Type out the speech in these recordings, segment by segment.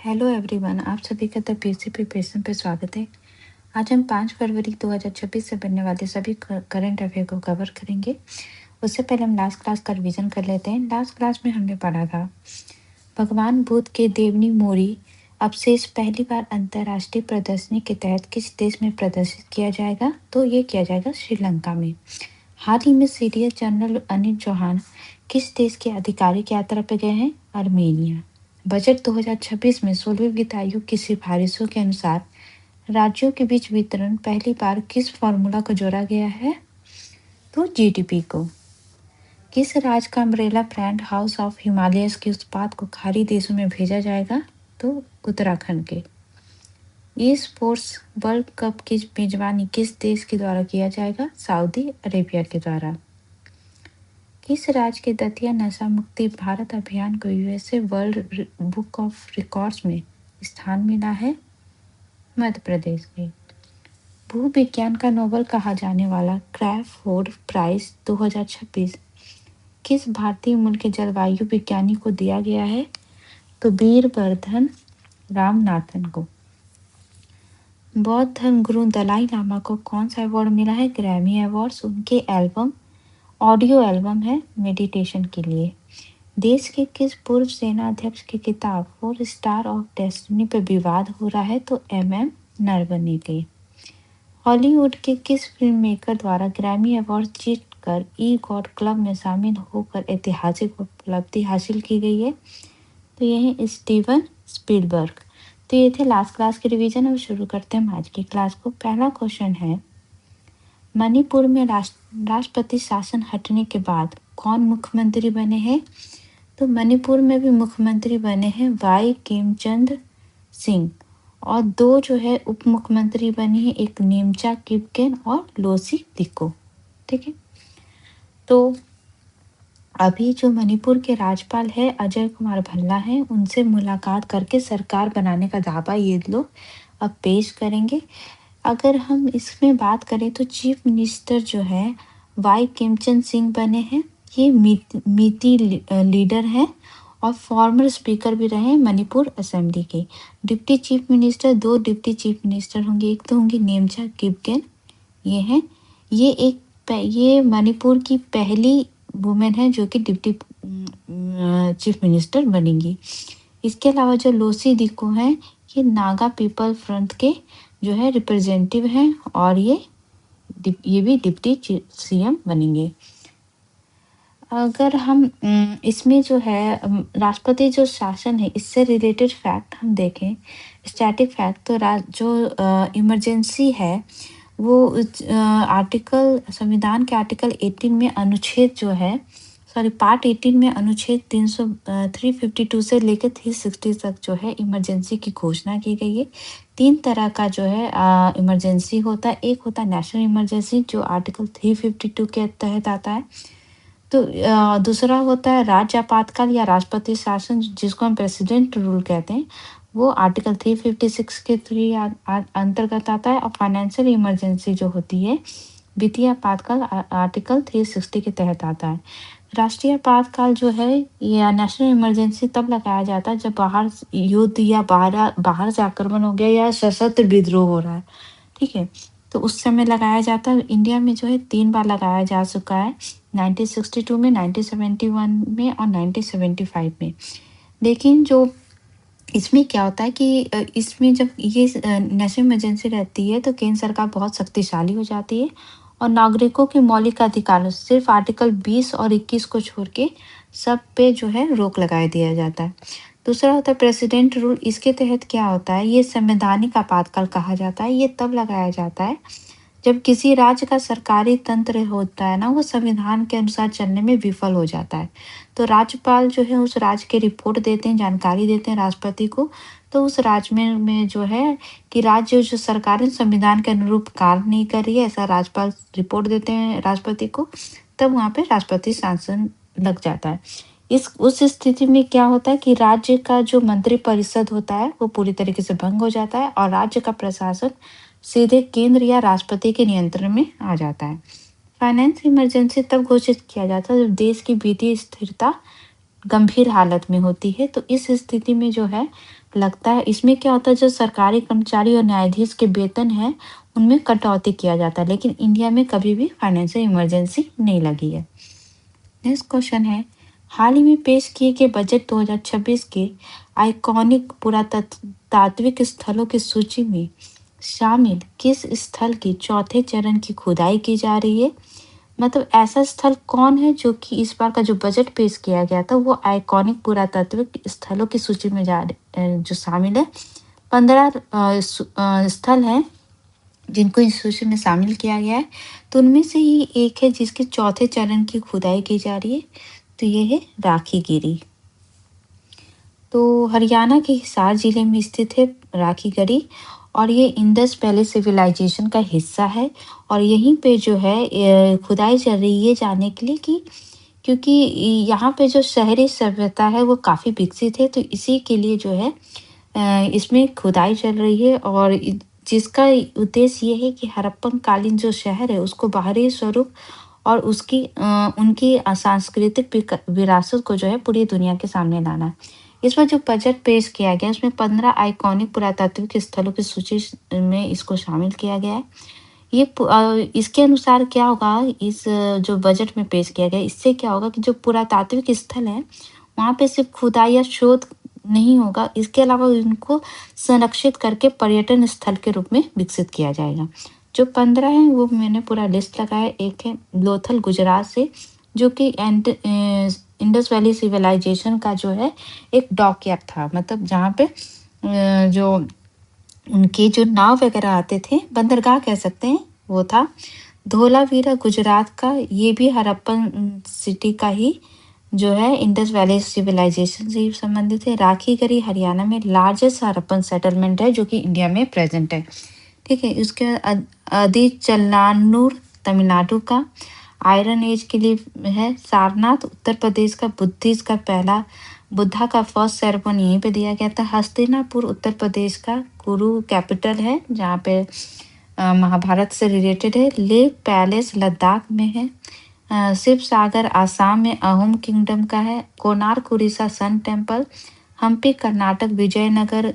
Hello everyone, आप सभी का द पीसी प्रिपरेशन पे स्वागत है। आज हम 5 फरवरी 2026 से बनने वाले सभी करंट अफेयर को कवर करेंगे। उससे पहले हम लास्ट क्लास का रिवीजन कर लेते हैं। लास्ट क्लास में हमने पढ़ा था भगवान बुद्ध के देवनी मोरी अवशेष पहली बार अंतर्राष्ट्रीय प्रदर्शनी के तहत किस देश में प्रदर्शित किया जाएगा? तो ये किया जाएगा श्रीलंका में। हाल ही में सीरिया जनरल अनिल चौहान किस देश के आधिकारिक यात्रा पर गए हैं? आर्मेनिया। बजट 2026 में 16वीं वित्त आयोग की सिफारिशों के अनुसार राज्यों के बीच वितरण पहली बार किस फॉर्मूला को जोड़ा गया है? तो जीडीपी को। किस राज्य का umbrella brand house of Himalayas के उत्पाद को खाड़ी देशों में भेजा जाएगा? तो उत्तराखंड के। ई स्पोर्ट्स वर्ल्ड कप की मेजबानी किस देश के द्वारा किया जाएगा? सऊदी अरेबिया के द्वारा। किस राज्य के दतिया नशा मुक्ति भारत अभियान को USA world book of records में स्थान मिला है? मध्य प्रदेश के। भूविज्ञान का नोबेल कहा जाने वाला क्रैफोर्ड प्राइज 2026 किस भारतीय मूल के जलवायु विज्ञानी को दिया गया है? तो वीरवर्धन रामनाथन को। बौद्ध धर्म गुरु दलाई लामा को कौन सा अवार्ड मिला है? Grammy awards. उनके एल्बम ऑडियो एल्बम है मेडिटेशन के लिए। देश के किस पूर्व सेना अध्यक्ष की किताब 4 स्टार ऑफ डेस्टिनी पर विवाद हो रहा है? तो MM नरवणे के। हॉलीवुड के किस फिल्म मेकर द्वारा ग्रैमी अवार्ड जीत कर ई गॉड क्लब में शामिल होकर ऐतिहासिक उपलब्धि हासिल की गई है? तो यह है स्टीवन स्पीलबर्ग। तो ये थे लास्ट क्लास के रिवीजन। अब शुरू करते हैं आज की क्लास को। पहला क्वेश्चन है, मणिपुर में राष्ट्रपति शासन हटने के बाद कौन मुख्यमंत्री बने हैं? तो मणिपुर में भी मुख्यमंत्री बने हैं वाई केमचंद सिंह, और 2 जो है उप मुख्यमंत्री बने हैं, एक नीमचा किपकेन और लोसी दिक्को। ठीक है, तो अभी जो मणिपुर के राज्यपाल है अजय कुमार भल्ला हैं, उनसे मुलाकात करके सरकार बनाने का दावा ये लोग अब पेश करेंगे। अगर हम इसमें बात करें तो चीफ मिनिस्टर जो है वाई केमचंद सिंह बने हैं। ये मीती लीडर हैं और फॉर्मर स्पीकर भी रहे मणिपुर असेंबली के। Deputy chief minister 2 deputy chief minister होंगे, एक तो होंगे नेमचा किपकेन, ये हैं, ये मणिपुर की पहली वुमेन है जो कि डिप्टी चीफ मिनिस्टर बनेंगी। इसके अलावा जो लोसी दिक्को हैं, ये नागा पीपल फ्रंट के जो है रिप्रेजेंटेटिव हैं और ये भी डिप्टी CM बनेंगे। अगर हम इसमें जो है राष्ट्रपति जो शासन है इससे रिलेटेड फैक्ट हम देखें, स्टैटिक फैक्ट, तो जो इमरजेंसी है वो संविधान के आर्टिकल 18 में अनुच्छेद जो है पार्ट 18 में अनुच्छेद 352 से लेकर 360 तक जो है इमरजेंसी की घोषणा की गई है। 3 तरह का जो है इमरजेंसी होता है। एक होता है नेशनल इमरजेंसी जो आर्टिकल 352 के तहत आता है। तो दूसरा होता है राज्य आपातकाल या राष्ट्रपति शासन जिसको हम प्रेसिडेंट रूल कहते हैं, वो आर्टिकल 356 के 3 अंतर्गत आता है। और फाइनेंशियल इमरजेंसी जो होती है वित्तीय आपातकाल आर्टिकल 360 के तहत आता है। राष्ट्रीय आपातकाल जो है या नेशनल इमरजेंसी तब लगाया जाता है जब बाहर युद्ध या बाहर से आक्रमण हो गया या सशस्त्र विद्रोह हो रहा है। ठीक है, तो उस समय लगाया जाता है। इंडिया में जो है 3 बार लगाया जा चुका है, 1962 में, 1971 में और 1975 में। लेकिन जो इसमें क्या होता है कि इसमें जब ये नेशनल इमरजेंसी रहती है तो केंद्र सरकार बहुत शक्तिशाली हो जाती है और नागरिकों के मौलिक अधिकारों सिर्फ आर्टिकल 20 और 21 को छोड़ के सब पे जो है रोक लगा दिया जाता है। दूसरा होता है प्रेसिडेंट रूल। इसके तहत क्या होता है, ये संवैधानिक आपातकाल कहा जाता है। ये तब लगाया जाता है जब किसी राज्य का सरकारी तंत्र होता है ना, वो संविधान के अनुसार चलने में विफल हो जाता है। तो राज्यपाल जो है उस राज्य के रिपोर्ट देते हैं, जानकारी देते हैं राष्ट्रपति को। तो उस राज्य में जो है कि राज्य जो सरकार संविधान के अनुरूप कार्य नहीं कर रही है, ऐसा राज्यपाल रिपोर्ट देते हैं राष्ट्रपति को, तब वहाँ पे राष्ट्रपति शासन लग जाता है। उस स्थिति में क्या होता है कि राज्य का जो मंत्री परिषद होता है वो पूरी तरीके से भंग हो जाता है और राज्य का प्रशासन सीधे केंद्र या राष्ट्रपति के नियंत्रण में आ जाता है। फाइनेंस इमरजेंसी तब घोषित किया जाता है जब देश की वित्तीय स्थिरता गंभीर हालत में होती है। तो इस स्थिति में जो है लगता है, इसमें क्या होता है, जो सरकारी कर्मचारी और न्यायाधीश के वेतन है उनमें कटौती किया जाता है, लेकिन इंडिया में कभी भी फाइनेंशियल इमरजेंसी नहीं लगी है। नेक्स्ट क्वेश्चन है, हाल ही में पेश किए गए बजट 2026 के आइकॉनिक पुरातात्विक स्थलों की सूची में शामिल किस स्थल की चौथे चरण की खुदाई की जा रही है? मतलब ऐसा स्थल कौन है जो कि इस बार का जो बजट पेश किया गया था वो आइकॉनिक पुरातात्विक स्थलों की सूची में जो शामिल है। 15 स्थल हैं जिनको इस सूची में शामिल किया गया है। तो उनमें से ही एक है जिसके चौथे चरण की खुदाई की जा रही है, तो ये है राखी गिरी। तो हरियाणा के हिसार जिले में स्थित है राखी गढ़ी, और ये इंडस वैली सिविलाइजेशन का हिस्सा है। और यहीं पे जो है खुदाई चल रही है ये जानने के लिए कि क्योंकि यहाँ पे जो शहरी सभ्यता है वो काफ़ी विकसित है, तो इसी के लिए जो है इसमें खुदाई चल रही है। और जिसका उद्देश्य ये है कि हड़प्पन कालीन जो शहर है उसको बाहरी स्वरूप और उनकी सांस्कृतिक विरासत को जो है पूरी दुनिया के सामने लाना। इस बार जो बजट पेश किया गया उसमें 15 आइकॉनिक पुरातात्विक स्थलों की सूची में इसको शामिल किया गया है। इसके अनुसार क्या होगा, इस जो बजट में पेश किया गया इससे क्या होगा कि जो पुरातात्विक स्थल है वहाँ पे सिर्फ खुदाई या शोध नहीं होगा, इसके अलावा इनको संरक्षित करके पर्यटन स्थल के रूप में विकसित किया जाएगा। जो 15 हैं वो मैंने पूरा लिस्ट लगाया। एक है लोथल गुजरात से, जो कि इंडस वैली सिविलाइजेशन का जो है एक डॉकयार्ड था, मतलब जहाँ पे जो उनके जो नाव वगैरह आते थे, बंदरगाह कह सकते हैं, वो था। धोलावीरा गुजरात का, ये भी हड़प्पन सिटी का ही जो है इंडस वैली सिविलाइजेशन से संबंधित है। राखी गढ़ी हरियाणा में लार्जेस्ट हड़प्पन सेटलमेंट है जो कि इंडिया में प्रेजेंट है। ठीक है, उसके आदिचनानूर तमिलनाडु का आयरन एज के लिए है। सारनाथ उत्तर प्रदेश का बुद्धिस्ट का पहला बुद्धा का फर्स्ट सेरेमनी यहीं पे दिया गया था। हस्तिनापुर उत्तर प्रदेश का कुरु कैपिटल है जहाँ पे महाभारत से रिलेटेड है। लेक पैलेस लद्दाख में है। शिव सागर आसाम में अहोम किंगडम का है। Konark Orissa sun temple. हम्पी कर्नाटक विजयनगर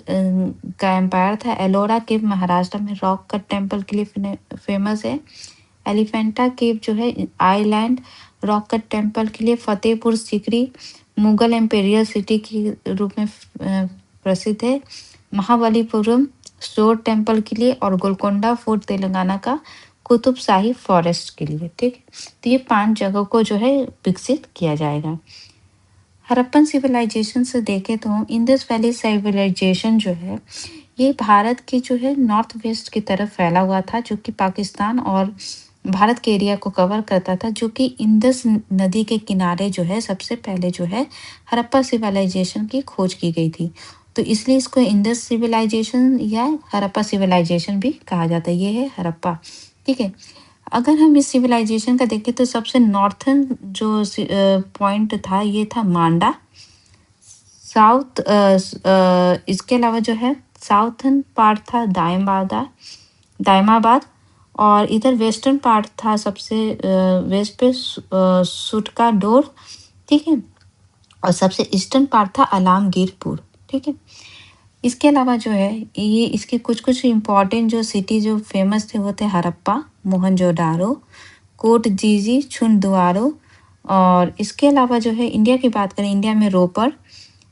का एम्पायर था। एलोरा केव महाराष्ट्र में रॉक कट टेम्पल के लिए फेमस है। एलिफेंटा केव जो है आइलैंड रॉक कट टेम्पल के लिए। फतेहपुर सीकरी मुगल एम्पेरियल सिटी के रूप में प्रसिद्ध है। महाबलीपुरम स्टोर टेम्पल के लिए, और गोलकोंडा फोर्ट तेलंगाना का कुतुब शाही फॉरेस्ट के लिए। ठीक, तो ये 5 जगहों को जो है विकसित किया जाएगा। हड़प्पन सिविलाइजेशन से देखें तो इंडस वैली सिविलाइजेशन जो है ये भारत की जो है नॉर्थ वेस्ट की तरफ फैला हुआ था, जो कि पाकिस्तान और भारत के एरिया को कवर करता था, जो कि इंडस नदी के किनारे जो है सबसे पहले जो है हड़प्पा सिविलाइजेशन की खोज की गई थी। तो इसलिए इसको इंडस सिविलाइजेशन या हड़प्पा सिविलाइजेशन भी कहा जाता है। ये है हड़प्पा। ठीक है, अगर हम इस सिविलाइजेशन का देखें तो सबसे नॉर्थन जो पॉइंट था ये था मांडा। साउथ इसके अलावा जो है साउथर्न पार्ट था दायमाबाद, और इधर वेस्टर्न पार्ट था सबसे वेस्ट पे सुटका डोर। ठीक है, और सबसे ईस्टर्न पार्ट था अलामगीरपुर। ठीक है, इसके अलावा जो है ये इसके कुछ इम्पोर्टेंट जो सिटी जो फेमस थे वो थे हड़प्पा, मोहनजोदारो, कोट जीजी, छुंदुआरो। और इसके अलावा जो है इंडिया की बात करें, इंडिया में रोपड़,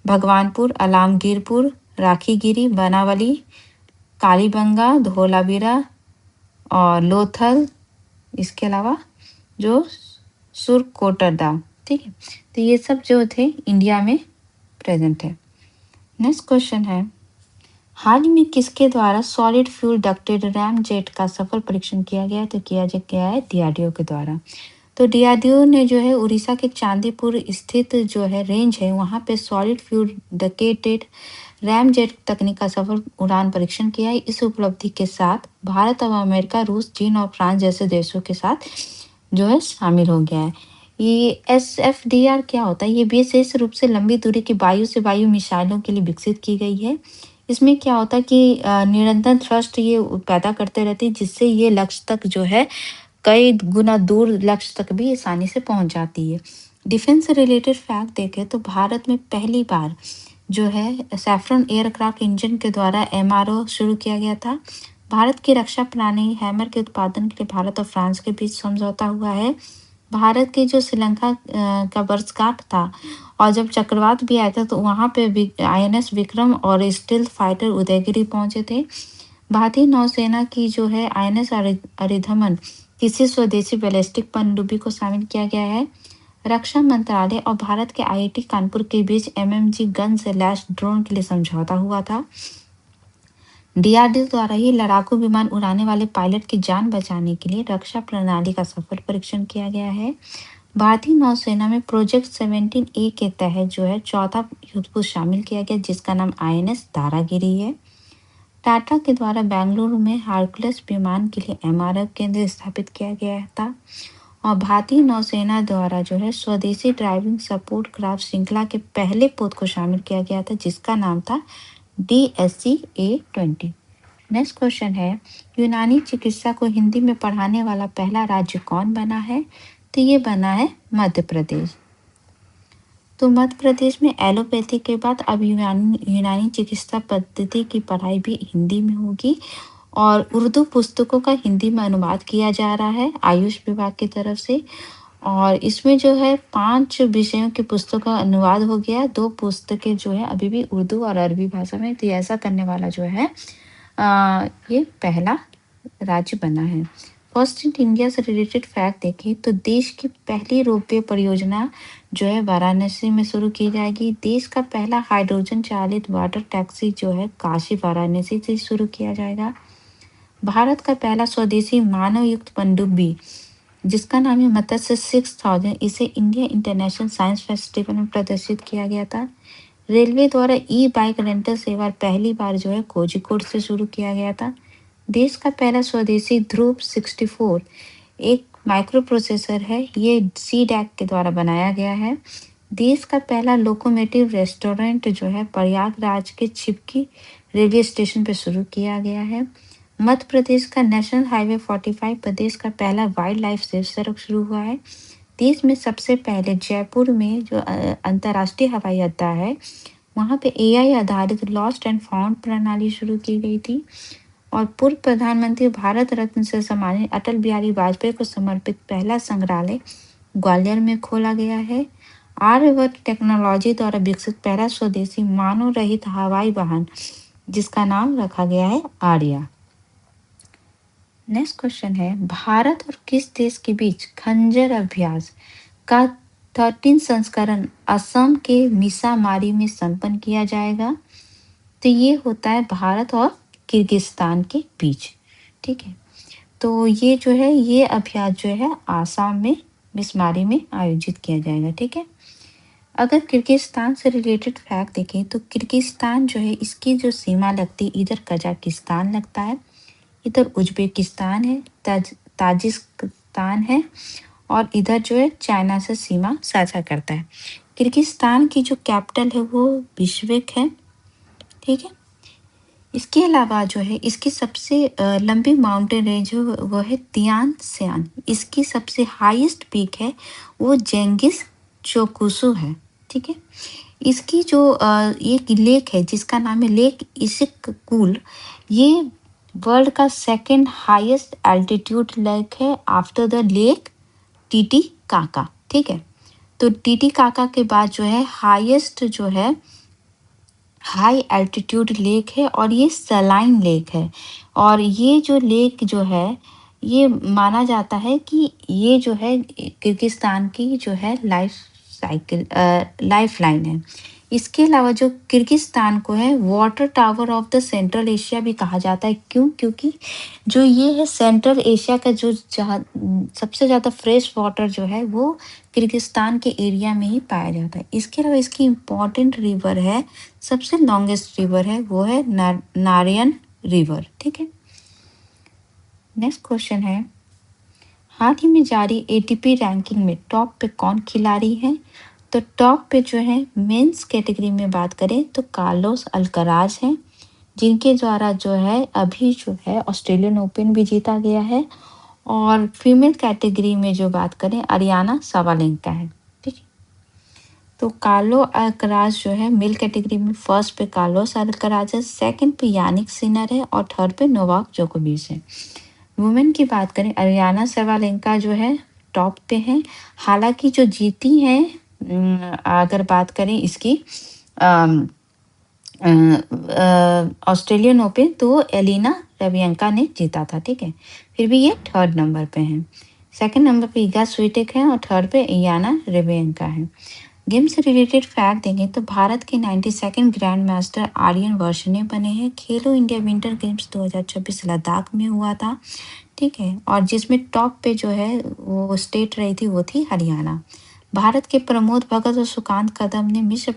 भगवानपुर, अलामगीरपुर, राखीगिरी, बनावली, कालीबंगा, धोलावीरा और लोथल। इसके अलावा जो सुरकोटरदा। ठीक है, तो ये सब जो थे इंडिया में प्रेजेंट है। नेक्स्ट क्वेश्चन है, हाल ही में किसके द्वारा solid fuel ducted RAM jet का सफल परीक्षण किया गया? तो किया गया है डीआरडीओ के द्वारा। तो डीआरडीओ ने जो है उड़ीसा के चांदीपुर स्थित जो है रेंज है वहाँ पे सॉलिड फ्यूल डकेटेड रैम जेट तकनीक का सफल उड़ान परीक्षण किया है। इस उपलब्धि के साथ भारत और अमेरिका, रूस, चीन और फ्रांस जैसे देशों के साथ जो है शामिल हो गया है। ये SFDR क्या होता है? ये विशेष रूप से लंबी दूरी की वायु से वायु मिसाइलों के लिए विकसित की गई है। इसमें क्या होता है कि निरंतर थ्रस्ट ये पैदा करते रहती है, जिससे ये लक्ष्य तक जो है कई गुना दूर लक्ष्य तक भी आसानी से पहुंच जाती है। डिफेंस से रिलेटेड फैक्ट देखें तो भारत में पहली बार जो है सैफ्रन एयरक्राफ्ट इंजन के द्वारा एमआरओ शुरू किया गया था। भारत की रक्षा प्रणाली हैमर के उत्पादन के लिए भारत और फ्रांस के बीच समझौता हुआ है। भारत के जो श्रीलंका का वर्षगांठ था और जब चक्रवात भी आया था तो वहां पे आईएनएस विक्रम और स्टील्थ फाइटर उदयगिरी पहुंचे थे। भारतीय नौसेना की जो है आईएनएस अरिधमन किसी स्वदेशी बैलिस्टिक पनडुब्बी को शामिल किया गया है। रक्षा मंत्रालय और भारत के आईआईटी कानपुर के बीच एमएमजी गन से लैस ड्रोन के लिए समझौता हुआ था। डीआरडीओ द्वारा ही लड़ाकू विमान उड़ाने वाले पायलट की जान बचाने के लिए रक्षा प्रणाली का सफल परीक्षण किया गया है। भारतीय नौसेना में प्रोजेक्ट 17A के तहत जो है चौथा युद्धपोत शामिल किया गया जिसका नाम आईएनएस दारागिरी है। टाटा के द्वारा बेंगलुरु में हार्कुलस विमान के लिए एमआरएफ केंद्र स्थापित किया गया था और भारतीय नौसेना द्वारा जो है स्वदेशी ड्राइविंग सपोर्ट क्राफ्ट श्रृंखला के पहले पोत को शामिल किया गया था जिसका नाम था DSC-A-20। नेक्स्ट क्वेश्चन है यूनानी चिकित्सा को हिंदी में पढ़ाने वाला पहला राज्य कौन बना है? तो ये बना है मध्य प्रदेश। तो मध्य प्रदेश में एलोपैथी के बाद अब यूनानी चिकित्सा पद्धति की पढ़ाई भी हिंदी में होगी और उर्दू पुस्तकों का हिंदी में अनुवाद किया जा रहा है आयुष विभाग की तरफ से। और इसमें जो है 5 विषयों की पुस्तकों का अनुवाद हो गया। 2 पुस्तकें जो है अभी भी उर्दू और अरबी भाषा में। तो ऐसा करने वाला जो है ये पहला राज्य बना है। फर्स्ट इन इंडिया से रिलेटेड फैक्ट देखें तो देश की पहली रोपवे परियोजना जो है वाराणसी में शुरू की जाएगी। देश का पहला हाइड्रोजन चालित वाटर टैक्सी जो है काशी वाराणसी से शुरू किया जाएगा। भारत का पहला स्वदेशी मानव युक्त पनडुब्बी जिसका नाम है मत्स्य 6000 इसे इंडिया इंटरनेशनल साइंस फेस्टिवल में प्रदर्शित किया गया था। रेलवे द्वारा ई बाइक रेंटल सेवा पहली बार जो है कोझिकोड से शुरू किया गया था। देश का पहला स्वदेशी ध्रुव 64 एक माइक्रो प्रोसेसर है। ये CDAC के द्वारा बनाया गया है। देश का पहला लोकोमोटिव रेस्टोरेंट जो है प्रयागराज के छिपकी रेलवे स्टेशन पर शुरू किया गया है। मध्य प्रदेश का नेशनल हाईवे 45 प्रदेश का पहला वाइल्ड लाइफ सेफ सड़क शुरू हुआ है। देश में सबसे पहले जयपुर में जो अंतर्राष्ट्रीय हवाई अड्डा है वहाँ पे AI आधारित लॉस्ट एंड फाउंड प्रणाली शुरू की गई थी। और पूर्व प्रधानमंत्री भारत रत्न से सम्मानित अटल बिहारी वाजपेयी को समर्पित पहला संग्रहालय ग्वालियर में खोला गया है। आर्यभट्ट टेक्नोलॉजी द्वारा विकसित पहला स्वदेशी मानव रहित हवाई वाहन जिसका नाम रखा गया है आर्या। नेक्स्ट क्वेश्चन है भारत और किस देश के बीच खंजर अभ्यास का 13 संस्करण असम के मिसामारी में संपन्न किया जाएगा? तो ये होता है भारत और किर्गिस्तान के बीच। ठीक है, तो ये जो है ये अभ्यास जो है आसाम में मिसमारी में आयोजित किया जाएगा। ठीक है, अगर किर्गिस्तान से रिलेटेड फैक्ट देखें तो किर्गिस्तान जो है इसकी जो सीमा लगती है इधर कजाकिस्तान लगता है, इधर उज्बेकिस्तान है, ताजिकिस्तान है और इधर जो है चाइना से सीमा साझा करता है। किर्गिस्तान की जो कैपिटल है वो बिश्केक है। ठीक है, इसके अलावा जो है इसकी सबसे लंबी माउंटेन रेंज वो है तियान शान। इसकी सबसे हाईएस्ट पीक है वो जेंगिस चोकुसु है। ठीक है, इसकी जो एक लेक है जिसका नाम है लेक इसिक-कूल, ये वर्ल्ड का सेकंड हाईएस्ट एल्टीट्यूड लेक है आफ्टर द लेक टीटीकाका। ठीक है, तो टीटीकाका के बाद जो है हाईएस्ट जो है हाई एल्टीट्यूड लेक है और ये सलाइन लेक है। और ये जो लेक जो है ये माना जाता है कि ये जो है किर्गिस्तान की जो है लाइफ लाइन है। इसके अलावा जो किर्गिस्तान को है water tower of the central Asia भी कहा जाता है। क्यों? क्योंकि जो ये है सेंट्रल एशिया का जो सबसे ज़्यादा फ्रेश वाटर जो है वो किर्गिस्तान के एरिया में ही पाया जाता है। इसके अलावा इसकी इम्पॉर्टेंट रिवर है, सबसे लॉन्गेस्ट रिवर है वो है नारायण रिवर। ठीक है, नेक्स्ट क्वेश्चन है हाल ही में जारी ATP रैंकिंग में टॉप पे कौन खिलाड़ी है? तो टॉप पे जो है मेंस कैटेगरी में बात करें तो कार्लोस अल्कराज हैं जिनके द्वारा जो है अभी जो है ऑस्ट्रेलियन ओपन भी जीता गया है। और फीमेल कैटेगरी में जो बात करें अरियाना साबालेंका है। ठीक है, तो कार्लो अल्कराज जो है मेल कैटेगरी में फर्स्ट पे कार्लोस अल्कराज है, सेकंड पे यानिक सिनर है और थर्ड पे नोवाक जोकोविच है। वुमेन की बात करें, अरियाना सेवालेंका जो है टॉप पे है। हालांकि जो जीती है, अगर बात करें इसकी ऑस्ट्रेलियन ओपन, तो एलिना रवियंका ने जीता था, ठीक है। फिर भी ये थर्ड नंबर पे है। सेकंड नंबर पे ईगा स्वीटेक है और थर्ड पे इयाना रेवेंका है। गेम से रिलेटेड फैक्ट देंगे तो भारत के 92nd ग्रैंड मास्टर आर्यन वर्षने बने हैं। खेलो इंडिया विंटर गेम्स 2026 लद्दाख में हुआ था, ठीक है। और जिसमें टॉप पे जो है वो स्टेट रही थी, वो थी हरियाणा। भारत के प्रमोद भगत और सुकांत कदम ने मिस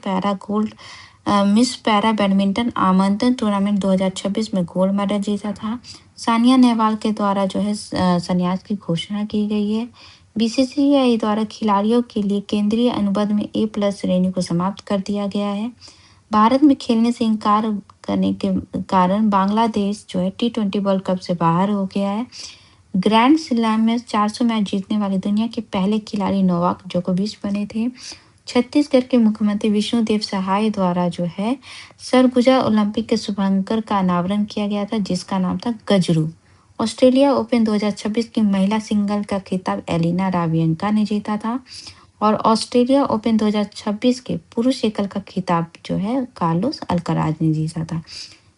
पैरा बैडमिंटन आमंत्रण टूर्नामेंट 2026 में गोल्ड मेडल जीता था। सानिया नेहवाल के द्वारा जो है संन्यास की घोषणा की गई है। बीसीसीआई द्वारा खिलाड़ियों के लिए केंद्रीय अनुबंध में A+ श्रेणी को समाप्त कर दिया गया है। भारत में खेलने से इनकार करने के कारण बांग्लादेश जो है T20 वर्ल्ड कप से बाहर हो गया है। ग्रैंड स्लैम में 400 मैच जीतने वाले दुनिया के पहले खिलाड़ी नोवाक जोकोविच बने थे। छत्तीसगढ़ के मुख्यमंत्री विष्णुदेव सहाय द्वारा जो है सरगुजा ओलंपिक के शुभांकर का अनावरण किया गया था, जिसका नाम था गजरू। ऑस्ट्रेलिया ओपन 2026 की महिला सिंगल का खिताब एलिना रावियंका ने जीता था और ऑस्ट्रेलिया ओपन 2026 के पुरुष एकल का खिताब जो है कार्लोस अल्कराज ने जीता था।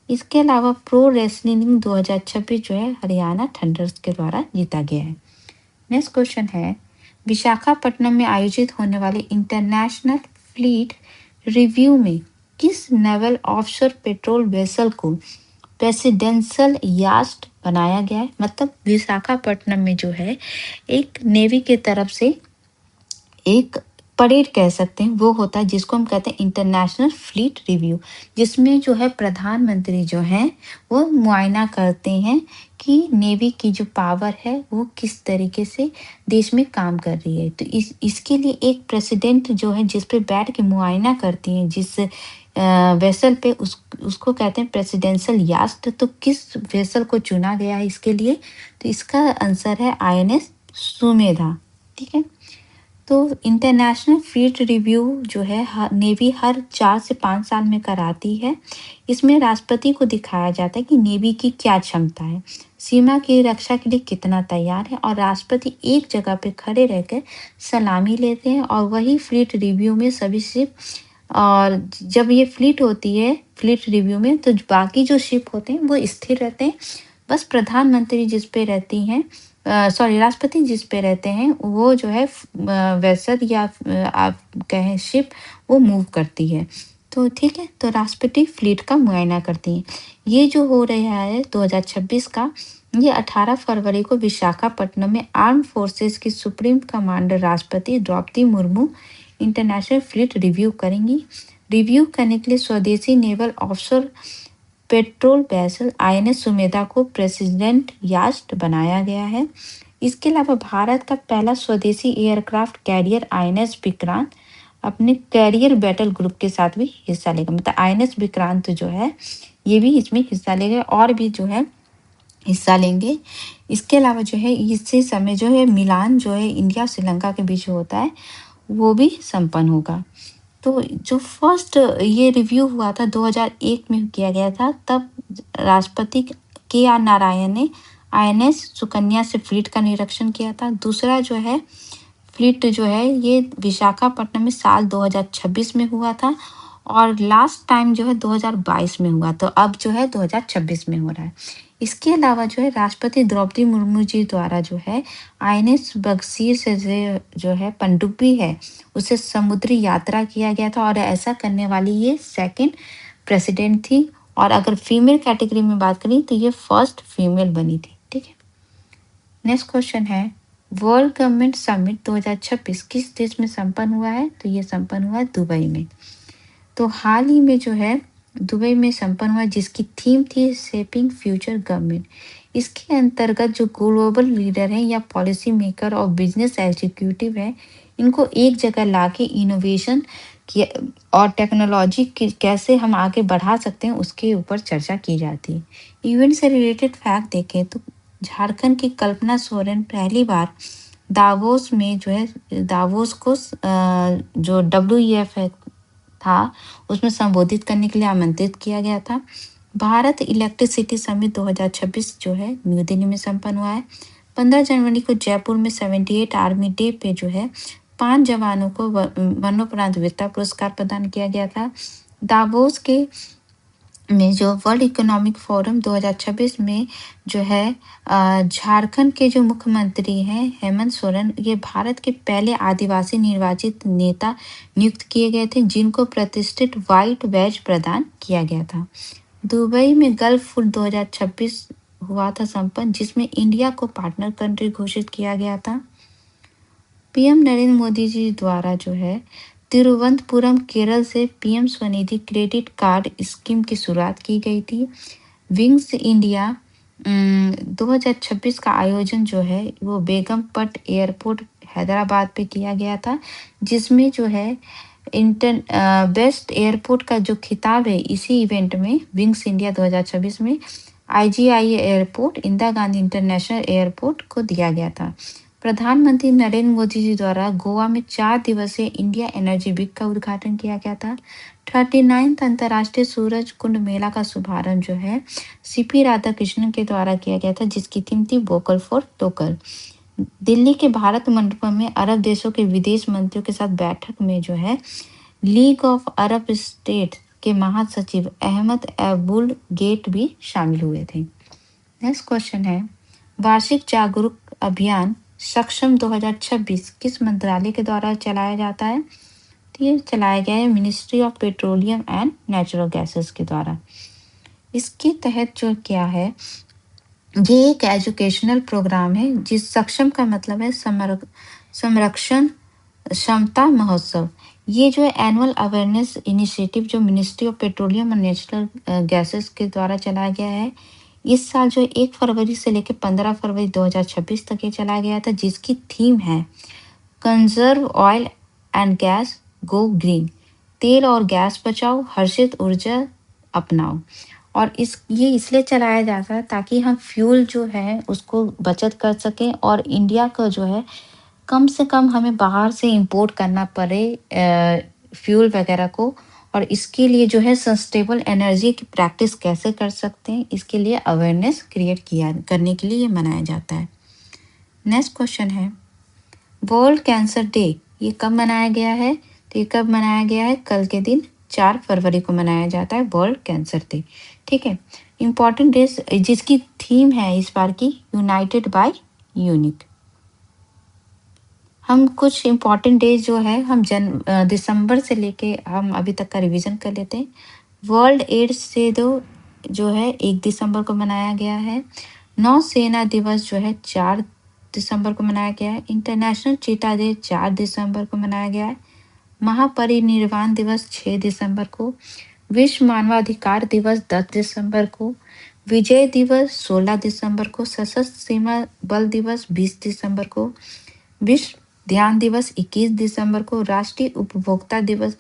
इसके अलावा प्रो रेसलिंग 2026 जो है हरियाणा थंडर्स के द्वारा जीता गया है। नेक्स्ट क्वेश्चन है, विशाखापट्टनम में आयोजित होने वाले इंटरनेशनल फ्लीट रिव्यू में किस नेवल ऑफशोर पेट्रोल वेसल को प्रेसिडेंशियल यास्ट बनाया गया है? मतलब विशाखापट्टनम में जो है एक नेवी के तरफ से एक परेड कह सकते हैं, वो होता है जिसको हम कहते हैं इंटरनेशनल फ्लीट रिव्यू, जिसमें जो है प्रधानमंत्री जो हैं वो मुआयना करते हैं कि नेवी की जो पावर है वो किस तरीके से देश में काम कर रही है। तो इसके लिए एक प्रेसिडेंट जो है जिस पे बैठ के मुआयना करती हैं, जिस वेसल पे उसको कहते हैं प्रेसिडेंशियल यास्ट। तो किस वेसल को चुना गया है इसके लिए? तो इसका आंसर है INS सुमेधा, ठीक है। तो इंटरनेशनल फ्लीट रिव्यू जो है नेवी हर 4 से 5 साल में कराती है। इसमें राष्ट्रपति को दिखाया जाता है कि नेवी की क्या क्षमता है, सीमा की रक्षा के लिए कितना तैयार है, और राष्ट्रपति एक जगह पे खड़े रहकर सलामी लेते हैं और वही फ्लीट रिव्यू में सभी शिप, और जब ये फ्लीट होती है फ्लीट रिव्यू में, तो बाकी जो शिप होते हैं वो स्थिर रहते हैं। बस प्रधानमंत्री जिस पे रहती हैं, राष्ट्रपति जिस पे रहते हैं वो जो है वेसल या आप कहें शिप, वो मूव करती है। तो ठीक है, तो राष्ट्रपति फ्लीट का मुआयना करती हैं। ये जो हो रहा है 2026 का, ये 18 फरवरी को विशाखापट्टनम में आर्म फोर्सेस की सुप्रीम कमांडर राष्ट्रपति Droupadi Murmu international fleet review करेंगी। रिव्यू करने के लिए स्वदेशी naval offshore patrol vessel INS Sumedha को प्रेसिडेंट यास्ट बनाया गया है। इसके अलावा भारत का पहला स्वदेशी एयरक्राफ्ट कैरियर INS विक्रांत अपने कैरियर बैटल ग्रुप के साथ भी हिस्सा लेगा। मतलब INS विक्रांत जो है ये भी इसमें हिस्सा लेगा और भी जो है हिस्सा लेंगे। इसके अलावा जो है इसी समय जो है मिलान जो है इंडिया श्रीलंका के बीच होता है, वो भी संपन्न होगा। तो जो फर्स्ट ये रिव्यू हुआ था 2001 में किया गया था, तब राष्ट्रपति KR नारायण ने INS सुकन्या से फ्लीट का निरीक्षण किया था। दूसरा जो है फ्लीट जो है ये विशाखापट्टनम में साल 2026 में हुआ था और लास्ट टाइम जो है 2022 में हुआ, तो अब जो है 2026 में हो रहा है। इसके अलावा जो है राष्ट्रपति द्रौपदी मुर्मू जी द्वारा जो है INS बगसीर से जो है पनडुब्बी है उसे समुद्री यात्रा किया गया था और ऐसा करने वाली ये सेकंड प्रेसिडेंट थी। और अगर फीमेल कैटेगरी में बात करें तो ये फर्स्ट फीमेल बनी थी, ठीक है। नेक्स्ट क्वेश्चन है, वर्ल्ड गवर्नमेंट समिट 2026 किस देश में संपन्न हुआ है? तो ये संपन्न हुआ दुबई में। तो हाल ही में जो है दुबई में संपन्न हुआ, जिसकी थीम थी शेपिंग फ्यूचर गवर्नमेंट। इसके अंतर्गत जो ग्लोबल लीडर हैं या पॉलिसी मेकर और बिजनेस एग्जीक्यूटिव हैं, इनको एक जगह लाके इनोवेशन की और टेक्नोलॉजी की कैसे हम आगे बढ़ा सकते हैं उसके ऊपर चर्चा की जाती है। इवेंट से रिलेटेड फैक्ट देखें तो झारखंड की कल्पना सोरेन पहली बार दावोस में जो है दावोस को जो WEF है था उसमें संबोधित करने के लिए आमंत्रित किया गया था। भारत इलेक्ट्रिसिटी समिट 2026 जो है न्यू दिल्ली में संपन्न हुआ है। 15 जनवरी को जयपुर में 78 आर्मी डे पे जो है 5 जवानों को मरणोपरांत वीरता पुरस्कार प्रदान किया गया था। दावोस के में जो वर्ल्ड इकोनॉमिक फोरम 2026 में जो है झारखंड के जो मुख्यमंत्री हैं हेमंत सोरेन, ये भारत के पहले आदिवासी निर्वाचित नेता नियुक्त किए गए थे जिनको प्रतिष्ठित व्हाइट बैज प्रदान किया गया था। दुबई में गल्फ फूड 2026 हुआ था संपन्न, जिसमें इंडिया को पार्टनर कंट्री घोषित किया गया था। पीएम नरेंद्र मोदी जी द्वारा जो है तिरुवनंतपुरम केरल से PM Svanidhi credit card scheme की शुरुआत की गई थी। विंग्स इंडिया 2026 का आयोजन जो है वो बेगमपट एयरपोर्ट हैदराबाद पे किया गया था, जिसमें जो है बेस्ट एयरपोर्ट का जो खिताब है इसी इवेंट में विंग्स इंडिया 2026 में IGI airport Indira Gandhi international airport को दिया गया था। प्रधानमंत्री नरेंद्र मोदी जी द्वारा गोवा में 4 दिवसीय इंडिया एनर्जी वीक का उद्घाटन किया गया था। 39th अंतर्राष्ट्रीय सूरज कुंड मेला का शुभारंभ जो है CP राधाकृष्णन के द्वारा किया गया था, जिसकी थीम थी वोकल फॉर लोकल। दिल्ली के भारत मंडपम में अरब देशों के विदेश मंत्रियों के साथ बैठक में जो है लीग ऑफ अरब स्टेट के महासचिव अहमद अबुल गेट भी शामिल हुए थे। नेक्स्ट क्वेश्चन है, वार्षिक जागरूक अभियान सक्षम 2026 किस मंत्रालय के द्वारा चलाया जाता है? तो ये चलाया गया है ministry of petroleum and natural gases के द्वारा। इसके तहत जो क्या है, ये एक एजुकेशनल प्रोग्राम है जिस सक्षम का मतलब है संरक्षण क्षमता महोत्सव। ये जो है एनुअल अवेयरनेस इनिशिएटिव जो मिनिस्ट्री ऑफ पेट्रोलियम और नेचुरल गैसेस के द्वारा चलाया गया है। इस साल जो 1 फरवरी से लेकर 15 फरवरी 2026 तक ये चलाया गया था, जिसकी थीम है conserve oil and gas go green, तेल और गैस बचाओ हर्षित ऊर्जा अपनाओ। और ये इसलिए चलाया जाता है ताकि हम फ्यूल जो है उसको बचत कर सकें और इंडिया का जो है कम से कम हमें बाहर से इंपोर्ट करना पड़े फ्यूल वगैरह को। और इसके लिए जो है सस्टेनेबल एनर्जी की प्रैक्टिस कैसे कर सकते हैं, इसके लिए अवेयरनेस क्रिएट करने के लिए ये मनाया जाता है। नेक्स्ट क्वेश्चन है, वर्ल्ड कैंसर डे ये कब मनाया गया है? तो ये कब मनाया गया है? कल के दिन 4 फरवरी को मनाया जाता है वर्ल्ड कैंसर डे। ठीक है, इम्पॉर्टेंट डेज जिसकी थीम है इस बार की यूनाइटेड बाय यूनिक। हम कुछ इम्पॉर्टेंट डेज जो है हम दिसंबर से लेके हम अभी तक का रिवीजन कर लेते हैं। वर्ल्ड एड्स डे जो है 1 दिसंबर को मनाया गया है। नौसेना दिवस जो है 4 दिसंबर को मनाया गया है। इंटरनेशनल चीता डे 4 दिसंबर को मनाया गया है। महापरिनिर्वाण दिवस 6 दिसंबर को। विश्व मानवाधिकार दिवस 10 दिसंबर को। विजय दिवस 16 दिसंबर को। सशस्त्र सीमा बल दिवस 20 दिसंबर को। विश्व ध्यान दिवस 21 दिसंबर को। राष्ट्रीय उपभोक्ता दिवस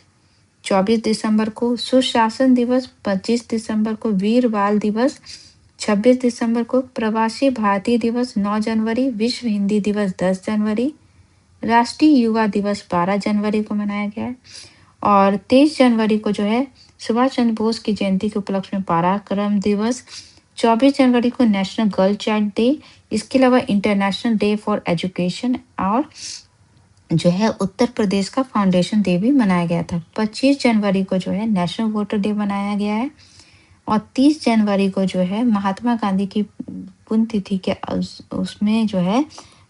24 दिसंबर को। सुशासन दिवस 25 दिसंबर को। वीर बाल दिवस 26 दिसंबर को। प्रवासी भारतीय दिवस 9 जनवरी। विश्व हिंदी दिवस 10 जनवरी। राष्ट्रीय युवा दिवस 12 जनवरी को मनाया गया है। और 23 जनवरी को जो है सुभाष चंद्र बोस की जयंती के उपलक्ष्य में पराक्रम दिवस। 24 जनवरी को नेशनल गर्ल चाइल्ड डे। इसके अलावा इंटरनेशनल डे फॉर एजुकेशन और जो है उत्तर प्रदेश का फाउंडेशन डे भी मनाया गया था। 25 जनवरी को जो है नेशनल वोटर डे मनाया गया है। और 30 जनवरी को जो है महात्मा गांधी की पुण्यतिथि के उसमें जो है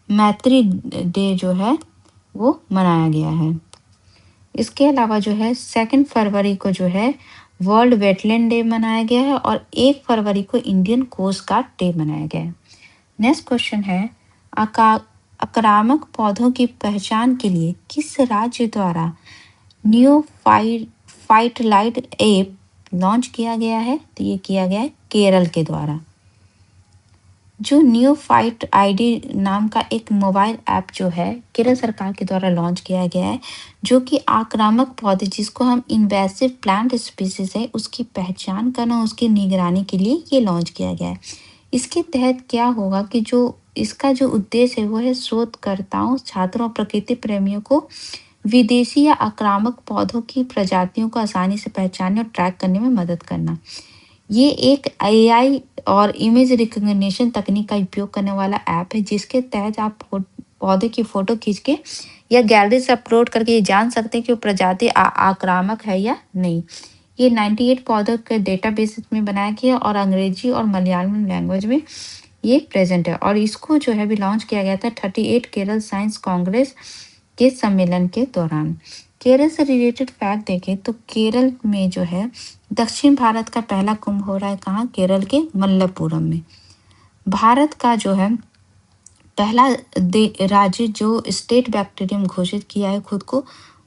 मैत्री डे जो है वो मनाया गया है। इसके अलावा जो है 2 फरवरी को जो है वर्ल्ड वेटलैंड डे मनाया गया है और 1 फरवरी को इंडियन कोस्ट गार्ड डे मनाया गया है। नेक्स्ट क्वेश्चन है, आक्रामक पौधों की पहचान के लिए किस राज्य द्वारा न्यू फाइटलाइट ऐप लॉन्च किया गया है? तो ये किया गया है केरल के द्वारा। जो न्यू फाइट ID नाम का एक मोबाइल ऐप जो है केरल सरकार के द्वारा लॉन्च किया गया है, जो कि आक्रामक पौधे जिसको हम इन्वेसिव प्लांट स्पीसीज है उसकी पहचान करना उसकी निगरानी के लिए ये लॉन्च किया गया है। इसके तहत क्या होगा कि जो इसका जो उद्देश्य है वो है शोधकर्ताओं, छात्रों और प्रकृति प्रेमियों को विदेशी या आक्रामक पौधों की प्रजातियों को आसानी से पहचानने और ट्रैक करने में मदद करना। ये एक एआई और इमेज रिकग्निशन तकनीक का उपयोग करने वाला ऐप है, जिसके तहत आप पौधे की फोटो खींच के या गैलरी से अपलोड करके ये जान सकते हैं कि वो प्रजाति आक्रामक है या नहीं। ये 98 पौधों के डेटाबेस में बनाया गया और अंग्रेजी और मलयालम लैंग्वेज में ये प्रेजेंट है, और इसको जो है भी लॉन्च किया गया था 38 केरल साइंस कांग्रेस के सम्मेलन के दौरान। केरल से रिलेटेड फैक्ट देखें तो केरल में जो है दक्षिण भारत का पहला कुंभ हो रहा है कहाँ? केरल के मल्लपुरम में। भारत का जो है पहला राज्य जो स्टेट बैक्टीरियम घोषित किया है खुद को,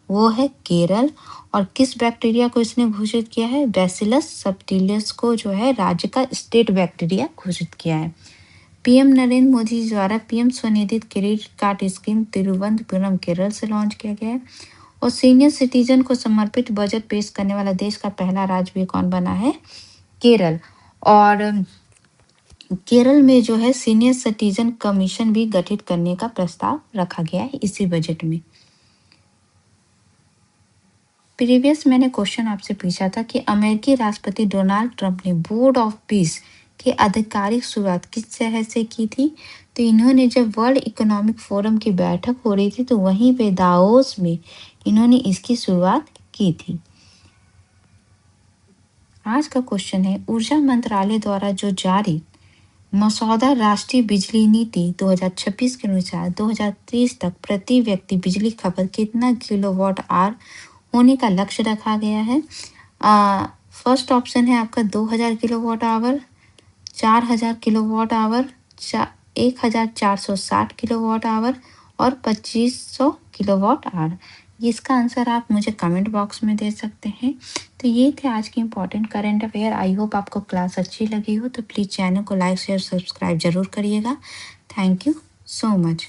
वो है केरल। और किस बैक्टीरिया को इसने घोषित किया है? बैसिलस सबटिलियस को जो है राज्य का स्टेट बैक्टीरिया घोषित किया है। पीएम नरेंद्र मोदी द्वारा PM Svanidhi credit card scheme Thiruvananthapuram Kerala से लॉन्च किया गया है। और सीनियर सिटीजन को समर्पित बजट पेश करने वाला देश का पहला राज्य भी कौन बना है? केरल। और केरल में जो है सीनियर सिटीजन कमीशन भी गठित करने का प्रस्ताव रखा गया है इसी बजट में। प्रीवियस मैंने क्वेश्चन आपसे पूछा था कि अमेरिकी राष्ट्रपति डोनाल्ड ट्रंप ने बोर्ड ऑफ पीस की आधिकारिक शुरुआत किस शहर से की थी? तो इन्होंने जब वर्ल्ड इकोनॉमिक फोरम की बैठक हो रही थी तो वहीं पे दाओस में इन्होंने इसकी शुरुआत की थी। आज का क्वेश्चन है, ऊर्जा मंत्रालय द्वारा जो जारी मसौदा राष्ट्रीय बिजली नीति 2026 के अनुसार 2030 तक प्रति व्यक्ति बिजली खपत कितना किलोवाट आवर होने का लक्ष्य रखा गया है? फर्स्ट ऑप्शन है आपका 2000 kilowatt hour, 4000 kilowatt hour, 1460 kilowatt hour और 2500 किलोवाट आवर। इसका आंसर आप मुझे कमेंट बॉक्स में दे सकते हैं। तो ये थे आज की important current affair. I hope आपको क्लास अच्छी लगी हो, तो प्लीज़ चैनल को लाइक शेयर सब्सक्राइब जरूर करिएगा। Thank you so much.